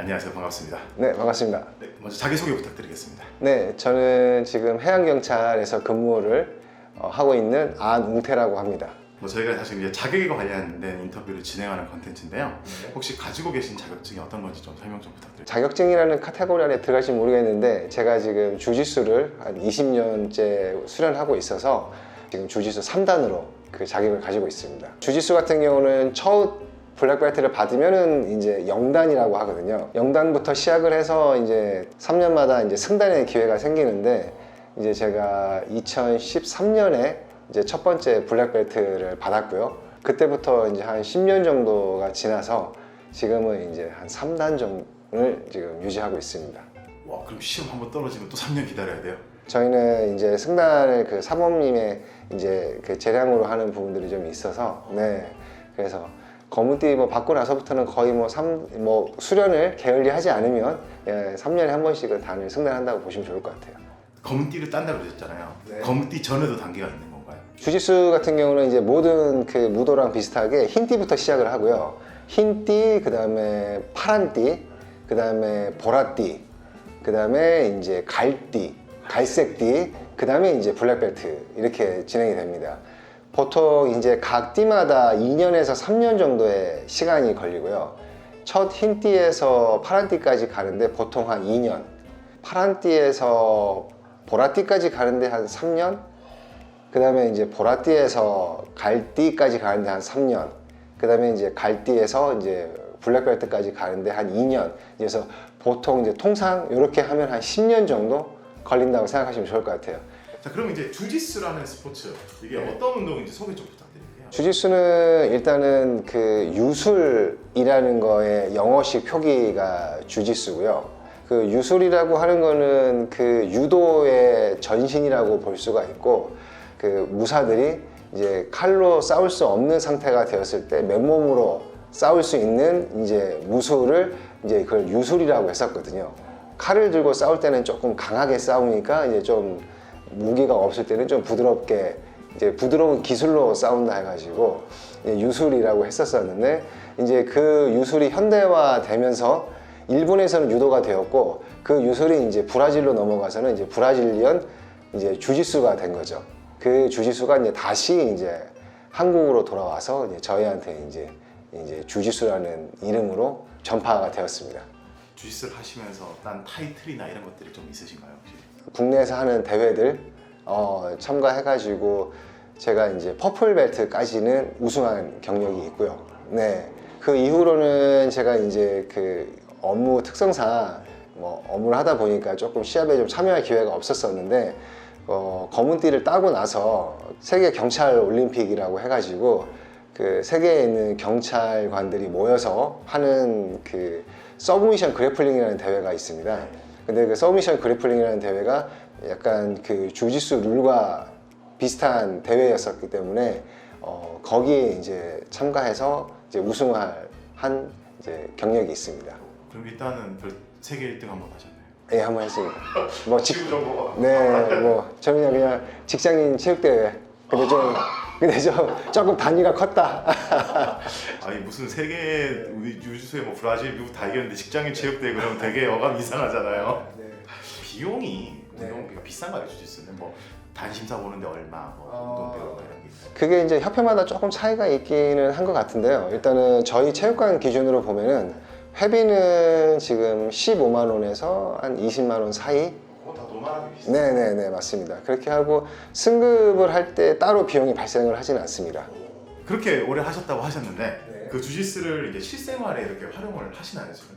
안녕하세요. 반갑습니다. 네, 반갑습니다. 네, 먼저 자기소개 부탁드리겠습니다. 네, 저는 지금 해양경찰에서 근무를 하고 있는 안웅태라고 합니다. 저희가 사실 이제 자격에 관련된 인터뷰를 진행하는 컨텐츠인데요. 혹시 가지고 계신 자격증이 어떤 건지 좀 설명 좀 부탁드립니다. 자격증이라는 카테고리 안에 들어갈지 모르겠는데 제가 지금 주짓수를 한 20년째 수련하고 있어서 지금 주짓수 3단으로 그 자격을 가지고 있습니다. 주짓수 같은 경우는 첫 블랙벨트를 받으면은 이제 0단이라고 하거든요. 0단부터 시작을 해서 이제 3년마다 이제 승단의 기회가 생기는데 이제 제가 2013년에 이제 첫 번째 블랙벨트를 받았고요. 그때부터 이제 한 10년 정도가 지나서 지금은 이제 한 3단 정도를 지금 유지하고 있습니다. 와, 그럼 시험 한번 떨어지면 또 3년 기다려야 돼요? 저희는 이제 승단을 그 사범님의 이제 그 재량으로 하는 부분들이 좀 있어서 네, 그래서 검은띠 뭐 받고 나서부터는 거의 뭐 수련을 게을리하지 않으면 3년에 한 번씩은 단을 승단한다고 보시면 좋을 것 같아요. 검은띠를 딴다고 그러셨잖아요. 네. 검은띠 전에도 단계가 있는 건가요? 주짓수 같은 경우는 이제 모든 그 무도랑 비슷하게 흰띠부터 시작을 하고요. 흰띠, 그 다음에 파란띠, 그 다음에 보라띠, 그 다음에 이제 갈띠, 갈색띠, 그 다음에 이제 블랙벨트 이렇게 진행이 됩니다. 보통 이제 각 띠마다 2년에서 3년 정도의 시간이 걸리고요. 첫 흰띠에서 파란띠까지 가는데 보통 한 2년, 파란띠에서 보라띠까지 가는데 한 3년, 그 다음에 이제 보라띠에서 갈띠까지 가는데 한 3년, 그 다음에 이제 갈띠에서 이제 블랙벨트까지 가는데 한 2년. 그래서 보통 이제 통상 이렇게 하면 한 10년 정도 걸린다고 생각하시면 좋을 것 같아요. 자, 그럼 이제 주짓수라는 스포츠 이게 어떤 운동인지 소개 좀 부탁드릴게요. 주짓수는 일단은 그 유술이라는 거의 영어식 표기가 주짓수고요. 그 유술이라고 하는 거는 그 유도의 전신이라고 볼 수가 있고, 그 무사들이 이제 칼로 싸울 수 없는 상태가 되었을 때 맨몸으로 싸울 수 있는 이제 무술을 이제 그걸 유술이라고 했었거든요. 칼을 들고 싸울 때는 조금 강하게 싸우니까 이제 좀 무기가 없을 때는 좀 부드럽게 이제 부드러운 기술로 싸운다 해가지고 유술이라고 했었었는데, 이제 그 유술이 현대화되면서 일본에서는 유도가 되었고, 그 유술이 이제 브라질로 넘어가서는 이제 브라질리언 이제 주짓수가 된 거죠. 그 주짓수가 이제 다시 이제 한국으로 돌아와서 이제 저희한테 이제 주짓수라는 이름으로 전파가 되었습니다. 주짓수를 하시면서 딴 타이틀이나 이런 것들이 좀 있으신가요, 혹시? 국내에서 하는 대회들 참가해가지고 제가 이제 퍼플벨트까지는 우승한 경력이 있고요. 네, 그 이후로는 제가 이제 그 업무 특성상 뭐 업무를 하다 보니까 조금 시합에 좀 참여할 기회가 없었었는데, 검은띠를 따고 나서 세계 경찰 올림픽이라고 해가지고 그 세계에 있는 경찰관들이 모여서 하는 그 서브미션 그래플링이라는 대회가 있습니다. 근데 그 서브미션 그래플링이라는 대회가 약간 그 주짓수 룰과 비슷한 대회였었기 때문에 거기에 이제 참가해서 이제 우승할 한 이제 경력이 있습니다. 그럼 일단은 세계 1등 한번 하셨나요? 예, 한번 했습니다. 뭐 지구 정보가. 네, 뭐 저는 그냥 직장인 체육대회. 근데 조금 단위가 컸다. 아니 무슨 세계 유주수에 뭐 브라질, 미국 다 이겼는데 직장인 체육대회 그러면 되게 어감 이상하잖아요. 네. 비용이 네. 운동비가 비싼가요, 주짓수는? 뭐 단심사 보는데 얼마, 뭐 운동비로 뭐 이런 게 있어요. 그게 이제 협회마다 조금 차이가 있기는 한 것 같은데요. 일단은 저희 체육관 기준으로 보면은 회비는 지금 15만 원에서 한 20만 원 사이. 다 노멀하게 비싸요. 네네네, 맞습니다. 그렇게 하고 승급을 할 때 따로 비용이 발생을 하지는 않습니다. 그렇게 오래 하셨다고 하셨는데 네. 그 주짓수를 이제 실생활에 이렇게 활용을 하시나요, 지금?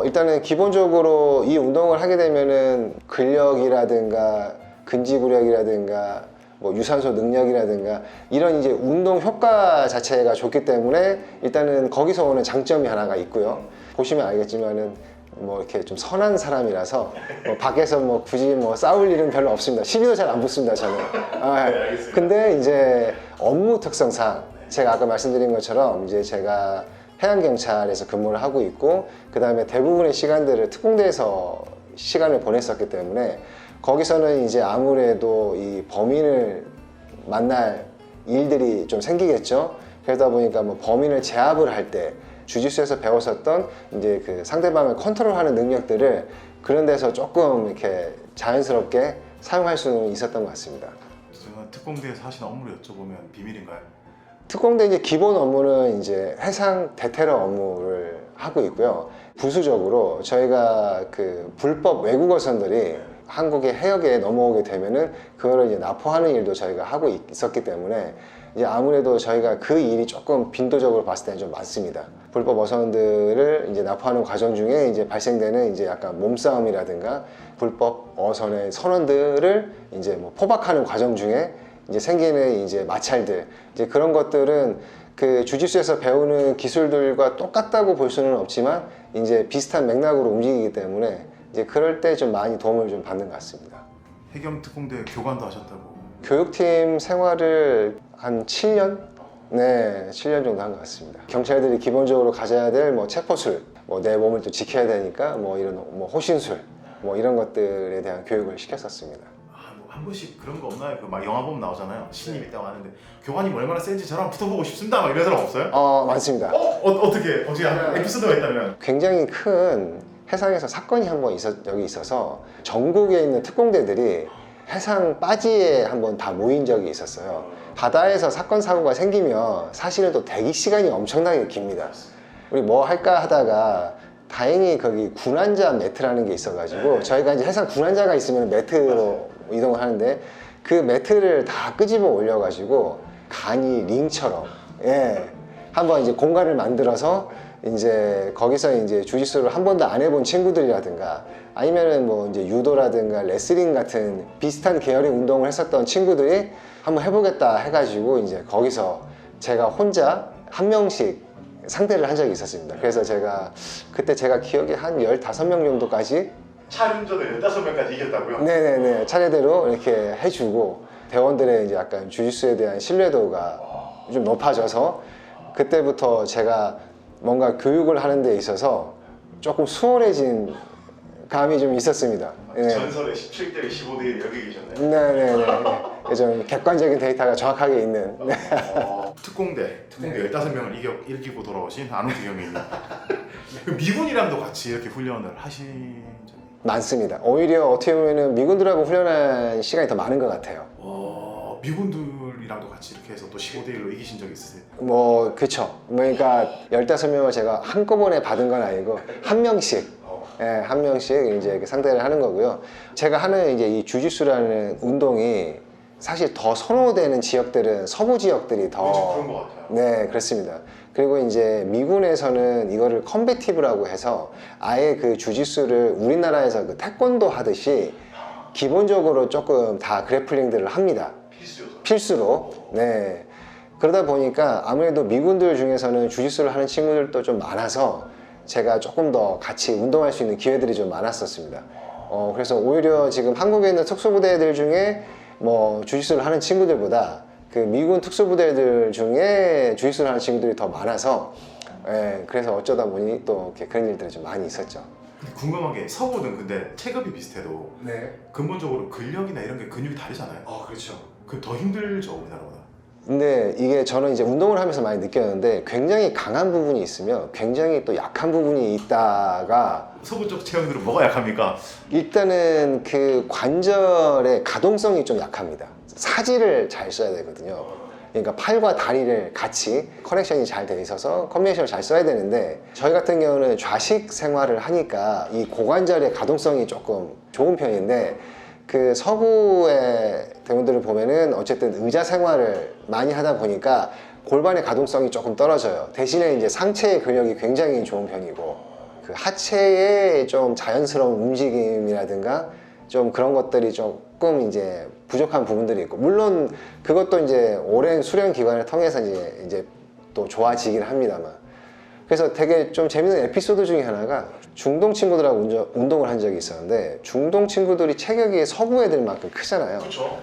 일단은 기본적으로 이 운동을 하게 되면은 근력이라든가 근지구력이라든가 뭐 유산소 능력이라든가 이런 이제 운동 효과 자체가 좋기 때문에 일단은 거기서 오는 장점이 하나가 있고요. 보시면 알겠지만은 뭐 이렇게 좀 선한 사람이라서 뭐 밖에서 뭐 굳이 뭐 싸울 일은 별로 없습니다. 시비도 잘 안 붙습니다, 저는. 알겠습니다. 근데 이제 업무 특성상 제가 아까 말씀드린 것처럼 이제 제가 해양경찰에서 근무를 하고 있고, 그 다음에 대부분의 시간들을 특공대에서 시간을 보냈었기 때문에 거기서는 이제 아무래도 이 범인을 만날 일들이 좀 생기겠죠. 그러다 보니까 뭐 범인을 제압을 할 때 주짓수에서 배웠었던 이제 그 상대방을 컨트롤하는 능력들을 그런 데서 조금 이렇게 자연스럽게 사용할 수는 있었던 것 같습니다. 제가 특공대에서 하시는 업무를 여쭤보면 비밀인가요? 특공대 이제 기본 업무는 이제 해상 대테러 업무를 하고 있고요. 부수적으로 저희가 그 불법 외국어선들이 한국의 해역에 넘어오게 되면은 그거를 이제 납포하는 일도 저희가 하고 있었기 때문에 이제 아무래도 저희가 그 일이 조금 빈도적으로 봤을 때는 좀 많습니다. 불법 어선들을 이제 납포하는 과정 중에 이제 발생되는 이제 약간 몸싸움이라든가 불법 어선의 선원들을 이제 뭐 포박하는 과정 중에 이제 생기는 이제 마찰들, 이제 그런 것들은 그 주짓수에서 배우는 기술들과 똑같다고 볼 수는 없지만 이제 비슷한 맥락으로 움직이기 때문에 이제 그럴 때 좀 많이 도움을 좀 받는 것 같습니다. 해경 특공대 교관도 하셨다고. 교육팀 생활을 한 7년? 네, 7년 정도 한 것 같습니다. 경찰들이 기본적으로 가져야 될 뭐 체포술, 뭐 내 몸을 또 지켜야 되니까 뭐 이런 뭐 호신술, 뭐 이런 것들에 대한 교육을 시켰었습니다. 한 번씩 그런 거 없나요? 그 막 영화 보면 나오잖아요. 신입 있다고 하는데 교관님 얼마나 센지 저랑 붙어보고 싶습니다. 막 이런 사람 없어요? 많습니다. 어떻게 에피소드가 있다면? 굉장히 큰 해상에서 사건이 한 번 여기 있어서 전국에 있는 특공대들이 해상 빠지에 한번 다 모인 적이 있었어요. 바다에서 사건 사고가 생기면 사실은 또 대기 시간이 엄청나게 깁니다. 우리 뭐 할까 하다가 다행히 거기 군환자 매트라는 게 있어가지고 저희가 이제 해상 군환자가 있으면 매트로 이동을 하는데 그 매트를 다 끄집어 올려가지고 간이 링처럼 한번 이제 공간을 만들어서 이제 거기서 이제 주짓수를 한 번도 안 해본 친구들이라든가 아니면은 뭐 이제 유도라든가 레슬링 같은 비슷한 계열의 운동을 했었던 친구들이 한번 해보겠다 해가지고 이제 거기서 제가 혼자 한 명씩 상대를 한 적이 있었습니다. 그래서 그때 제가 기억에 한 15명 정도까지 차륜전을 15명까지 이겼다고요? 네네네, 차례대로 이렇게 해주고 대원들의 이제 약간 주짓수에 대한 신뢰도가 좀 높아져서 그때부터 제가 뭔가 교육을 하는 데 있어서 조금 수월해진 감이 좀 있었습니다. 전설의 17대 15대 여기 계셨네요. 네네네. 좀 객관적인 데이터가 정확하게 있는. 특공대 15명을 이기고 돌아오신 아노트 경위님. 미군이랑도 같이 이렇게 훈련을 하신 적이 많습니다. 오히려 어떻게 보면 미군들하고 훈련한 시간이 더 많은 것 같아요. 미군들이랑도 같이 이렇게 해서 또 15대 1로 이기신 적이 있으세요? 뭐 그쵸. 그러니까 15명을 제가 한꺼번에 받은 건 아니고 한 명씩 한 명씩 이제 상대를 하는 거고요. 제가 하는 이제 이 주짓수라는 운동이 사실 더 선호되는 지역들은 서부 지역들이 더 그런 것 같아요. 네, 그렇습니다. 그리고 이제 미군에서는 이거를 컨베티브라고 해서 아예 그 주짓수를 우리나라에서 그 태권도 하듯이 기본적으로 조금 다 그래플링들을 합니다. 필수로. 네. 그러다 보니까 아무래도 미군들 중에서는 주짓수를 하는 친구들도 좀 많아서 제가 조금 더 같이 운동할 수 있는 기회들이 좀 많았었습니다. 그래서 오히려 지금 한국에 있는 특수부대들 중에 뭐 주짓수를 하는 친구들보다 그 미군 특수부대들 중에 주짓수를 하는 친구들이 더 많아서 그래서 어쩌다 보니 또 이렇게 그런 일들이 좀 많이 있었죠. 근데 궁금한 게 서부는 근데 체급이 비슷해도 네. 근본적으로 근력이나 이런 게 근육이 다르잖아요. 그렇죠. 그 더 힘들죠 우리나라보다. 근데 이게 저는 이제 운동을 하면서 많이 느꼈는데 굉장히 강한 부분이 있으면 굉장히 또 약한 부분이 있다가 서부 쪽 체형들은 뭐가 약합니까? 일단은 그 관절의 가동성이 좀 약합니다. 사지를 잘 써야 되거든요. 그러니까 팔과 다리를 같이 커넥션이 잘 돼 있어서 컨비네이션을 잘 써야 되는데 저희 같은 경우는 좌식 생활을 하니까 이 고관절의 가동성이 조금 좋은 편인데 그 서부의 대원들을 보면은 어쨌든 의자 생활을 많이 하다 보니까 골반의 가동성이 조금 떨어져요. 대신에 이제 상체의 근력이 굉장히 좋은 편이고 그 하체의 좀 자연스러운 움직임이라든가 좀 그런 것들이 조금 이제 부족한 부분들이 있고 물론 그것도 이제 오랜 수련 기간을 통해서 이제 또 좋아지긴 합니다만 그래서 되게 좀 재밌는 에피소드 중에 하나가 중동 친구들하고 운동을 한 적이 있었는데 중동 친구들이 체격이 서부 애들만큼 크잖아요. 그렇죠.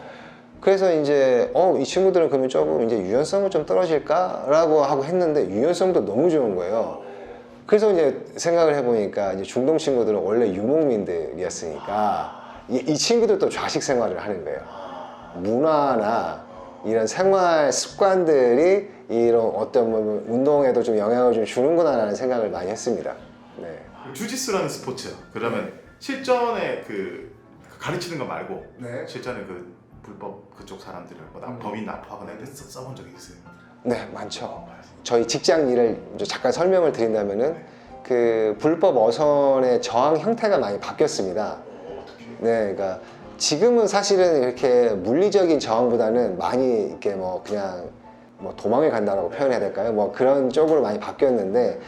그래서 이제 이 친구들은 그러면 조금 이제 유연성은 좀 떨어질까라고 하고 했는데 유연성도 너무 좋은 거예요. 그래서 이제 생각을 해보니까 이제 중동 친구들은 원래 유목민들이었으니까 이 친구들도 좌식 생활을 하는 거예요. 문화나 이런 생활 습관들이 이런 어떤 뭐 운동에도 좀 영향을 좀 주는구나라는 생각을 많이 했습니다. 네. 주짓수라는 스포츠 그러면 실전에 그 가르치는 거 말고 네. 실전에 그 불법 그쪽 사람들을 뭐 법인 납부하거나 이런 데 써본 적이 있어요? 네, 많죠. 저희 직장 일을 이제 잠깐 설명을 드린다면은 그 불법 어선의 저항 형태가 많이 바뀌었습니다. 네, 그러니까 지금은 사실은 이렇게 물리적인 저항보다는 많이 이렇게 뭐 그냥 뭐 도망을 간다라고 표현해야 될까요? 뭐 그런 쪽으로 많이 바뀌었는데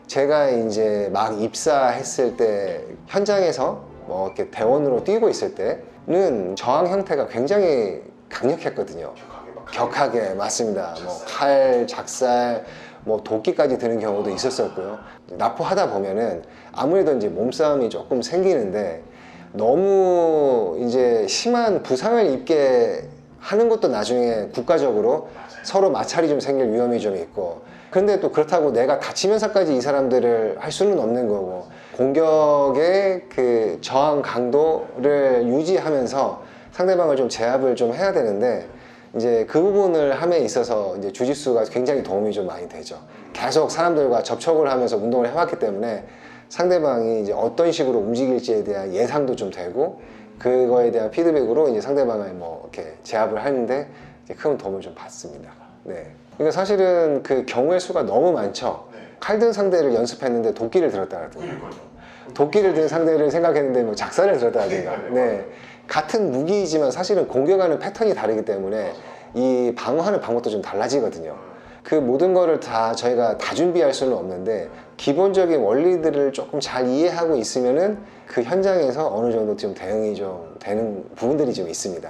제가 이제 막 입사했을 때 현장에서 뭐 이렇게 대원으로 뛰고 있을 때는 저항 형태가 굉장히 강력했거든요. 격하게 맞습니다. 뭐 칼, 작살, 뭐 도끼까지 드는 경우도 있었었고요. 납포하다 보면은 아무래도 이제 몸싸움이 조금 생기는데 너무 이제 심한 부상을 입게 하는 것도 나중에 국가적으로 서로 마찰이 좀 생길 위험이 좀 있고 그런데 또 그렇다고 내가 다치면서까지 이 사람들을 할 수는 없는 거고 공격의 그 저항 강도를 유지하면서 상대방을 좀 제압을 좀 해야 되는데 이제 그 부분을 함에 있어서 이제 주짓수가 굉장히 도움이 좀 많이 되죠. 계속 사람들과 접촉을 하면서 운동을 해왔기 때문에 상대방이 이제 어떤 식으로 움직일지에 대한 예상도 좀 되고 그거에 대한 피드백으로 이제 상대방을 뭐 이렇게 제압을 하는데 이제 큰 도움을 좀 받습니다. 네. 그러니까 사실은 그 경우의 수가 너무 많죠. 칼 든 상대를 연습했는데 도끼를 들었다라든가 도끼를 든 상대를 생각했는데 뭐 작살을 들었다라든가 네. 같은 무기이지만 사실은 공격하는 패턴이 다르기 때문에 이 방어하는 방법도 좀 달라지거든요. 그 모든 거를 다 저희가 다 준비할 수는 없는데 기본적인 원리들을 조금 잘 이해하고 있으면은 그 현장에서 어느 정도 좀 대응이 좀 되는 부분들이 좀 있습니다.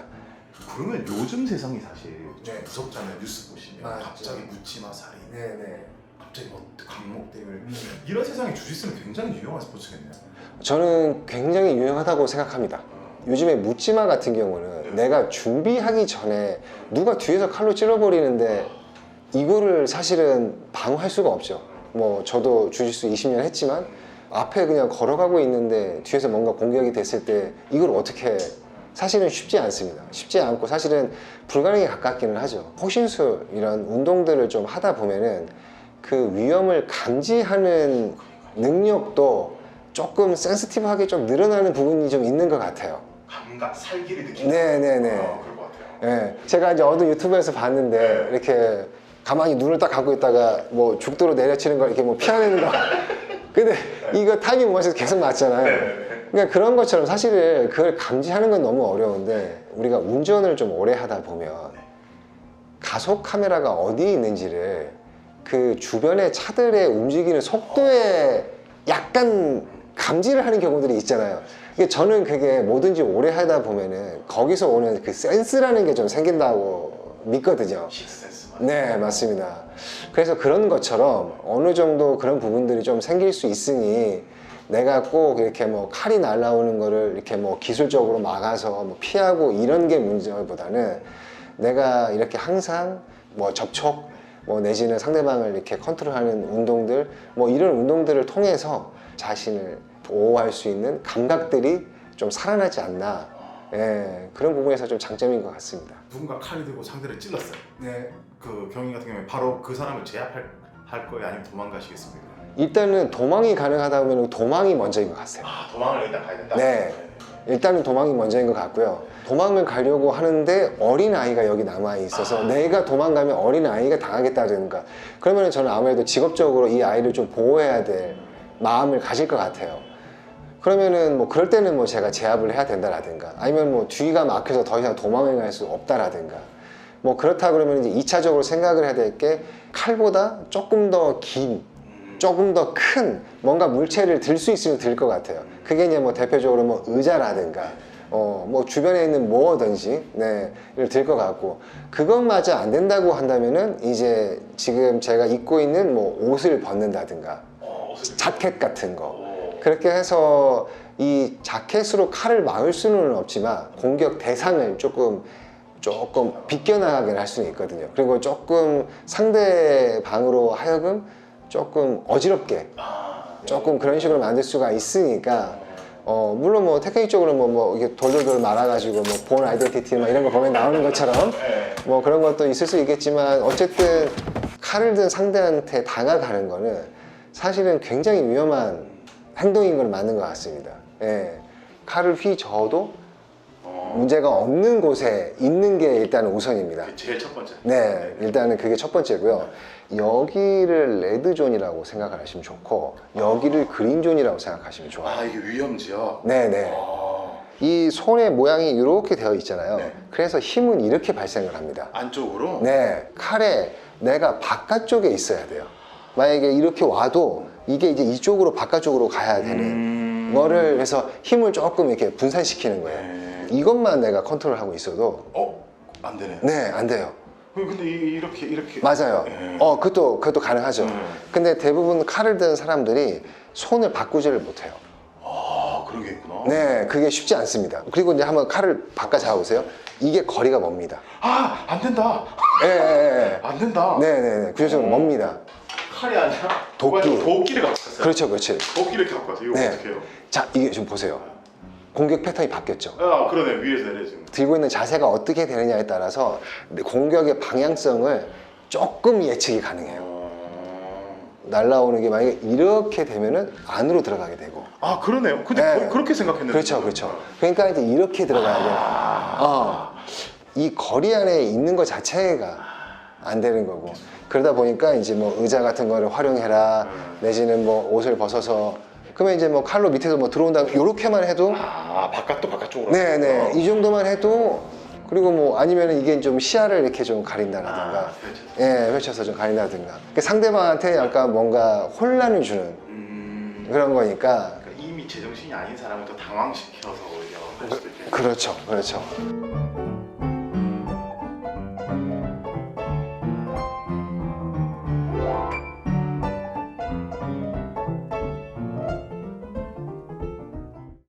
그러면 요즘 세상이 사실 좀 무섭잖아요. 뉴스 보시면 맞죠. 갑자기 묻지마 살인, 네네. 갑자기 뭐 강목대결 이런 세상에 주짓수는 굉장히 유용한 스포츠겠네요. 저는 굉장히 유용하다고 생각합니다. 요즘에 묻지마 같은 경우는 내가 준비하기 전에 누가 뒤에서 칼로 찔러버리는데 이거를 사실은 방어할 수가 없죠. 뭐 저도 주짓수 20년 했지만 앞에 그냥 걸어가고 있는데 뒤에서 뭔가 공격이 됐을 때 이걸 어떻게 사실은 쉽지 않습니다. 쉽지 않고 사실은 불가능에 가깝기는 하죠. 호신술 이런 운동들을 좀 하다 보면은 그 위험을 감지하는 능력도 조금 센시티브하게 좀 늘어나는 부분이 좀 있는 것 같아요. 감각, 살기를 느끼는 네네네. 그럴 것 같아요. 네. 제가 이제 어느 유튜브에서 봤는데 이렇게 가만히 눈을 딱 감고 있다가 뭐 죽도로 내려치는 걸 이렇게 뭐 피하는 거. 근데 이거 타이밍 못 맞춰서 계속 맞잖아요. 그러니까 그런 것처럼 사실은 그걸 감지하는 건 너무 어려운데 우리가 운전을 좀 오래 하다 보면 가속 카메라가 어디에 있는지를 그 주변의 차들의 움직이는 속도에 약간 감지를 하는 경우들이 있잖아요. 그러니까 저는 그게 뭐든지 오래 하다 보면은 거기서 오는 그 센스라는 게 좀 생긴다고 믿거든요. 식센스. 네, 맞습니다. 그래서 그런 것처럼 어느 정도 그런 부분들이 좀 생길 수 있으니 내가 꼭 이렇게 뭐 칼이 날라오는 거를 이렇게 뭐 기술적으로 막아서 뭐 피하고 이런 게 문제보다는 내가 이렇게 항상 뭐 접촉 뭐 내지는 상대방을 이렇게 컨트롤하는 운동들 뭐 이런 운동들을 통해서 자신을 보호할 수 있는 감각들이 좀 살아나지 않나 예, 그런 부분에서 좀 장점인 것 같습니다. 누군가 칼을 들고 상대를 찔렀어요. 네. 그 경위 같은 경우에 바로 그 사람을 제압할 거예요? 아니면 도망가시겠습니까? 일단은 도망이 가능하다 보면 도망이 먼저인 것 같아요. 아, 도망을 일단 가야 된다? 네. 일단은 도망이 먼저인 것 같고요. 도망을 가려고 하는데 어린 아이가 여기 남아 있어서 내가 도망가면 어린 아이가 당하겠다든가 그러면 저는 아무래도 직업적으로 이 아이를 좀 보호해야 될 마음을 가질 것 같아요. 그러면은 뭐 그럴 때는 뭐 제가 제압을 해야 된다라든가 아니면 뭐 뒤가 막혀서 더 이상 도망을 갈 수 없다라든가 뭐 그렇다 그러면 이제 2차적으로 생각을 해야 될 게 칼보다 조금 더 긴 조금 더 큰 뭔가 물체를 들 수 있으면 들 것 같아요. 그게 이제 뭐 대표적으로 뭐 의자라든가 뭐 주변에 있는 뭐든지 네를 들 것 같고 그것마저 안 된다고 한다면은 이제 지금 제가 입고 있는 뭐 옷을 벗는다든가 자켓 같은 거 그렇게 해서 이 자켓으로 칼을 막을 수는 없지만 공격 대상을 조금 비껴나가게 할 수는 있거든요. 그리고 조금 상대방으로 하여금 조금 어지럽게 조금 그런 식으로 만들 수가 있으니까 물론 뭐 테크닉적으로 뭐 이게 돌돌돌 말아가지고 뭐 본 아이덴티티 뭐 이런 거 보면 나오는 것처럼 뭐 그런 것도 있을 수 있겠지만 어쨌든 칼을 든 상대한테 다가가는 거는 사실은 굉장히 위험한 행동인 건 맞는 것 같습니다. 예. 칼을 휘저어도 문제가 없는 곳에 있는 게 일단 우선입니다. 제일 첫 번째. 네, 일단은 그게 첫 번째고요. 여기를 레드존이라고 생각을 하시면 좋고 여기를 그린존이라고 생각하시면 좋아요. 아, 이게 위험지역. 네네. 아, 이 손의 모양이 이렇게 되어 있잖아요. 네. 그래서 힘은 이렇게 발생을 합니다. 안쪽으로. 네, 칼에 내가 바깥쪽에 있어야 돼요. 만약에 이렇게 와도 이게 이제 이쪽으로 바깥쪽으로 가야 되는 거를 해서 힘을 조금 이렇게 분산시키는 거예요. 네. 이것만 내가 컨트롤하고 있어도 안 되네. 네, 안 돼요. 근데 이렇게. 맞아요. 네. 그것도 가능하죠. 네. 근데 대부분 칼을 든 사람들이 손을 바꾸지를 못해요. 아, 그런 게 있구나. 네, 그게 쉽지 않습니다. 그리고 이제 한번 칼을 바꿔 잡아보세요. 이게 거리가 멉니다. 아, 안 된다. 예, 예, 안 된다. 예. 네네네. 구조적으로 멉니다. 칼이 아니라 도끼. 도끼를 갖고 왔어요. 그렇죠, 그렇지. 도끼를 이렇게 갖고 왔어요. 이거 네. 어떻게 해요? 자, 이게 좀 보세요. 공격 패턴이 바뀌었죠. 아, 그러네. 위에서 내려 지금. 들고 있는 자세가 어떻게 되느냐에 따라서 공격의 방향성을 조금 예측이 가능해요. 날라오는 게 만약에 이렇게 되면은 안으로 들어가게 되고. 아, 그러네요. 근데 네. 거의 그렇게 생각했는데. 그렇죠, 그렇죠. 그러니까 이제 이렇게 들어가야 돼요. 이 거리 안에 있는 것 자체가 안 되는 거고. 그러다 보니까 이제 뭐 의자 같은 거를 활용해라, 내지는 뭐 옷을 벗어서. 그러면 이제 뭐 칼로 밑에서 뭐 들어온다, 요렇게만 해도. 아, 바깥쪽으로. 네네. 이 정도만 해도. 그리고 뭐 아니면 이게 좀 시야를 이렇게 좀 가린다라든가. 예, 펼쳐서 좀 가린다든가. 그러니까 상대방한테 약간 뭔가 혼란을 주는 그런 거니까. 그러니까 이미 제정신이 아닌 사람을 더 당황시켜서 오히려 할 수도 있겠네요. 그렇죠, 그렇죠.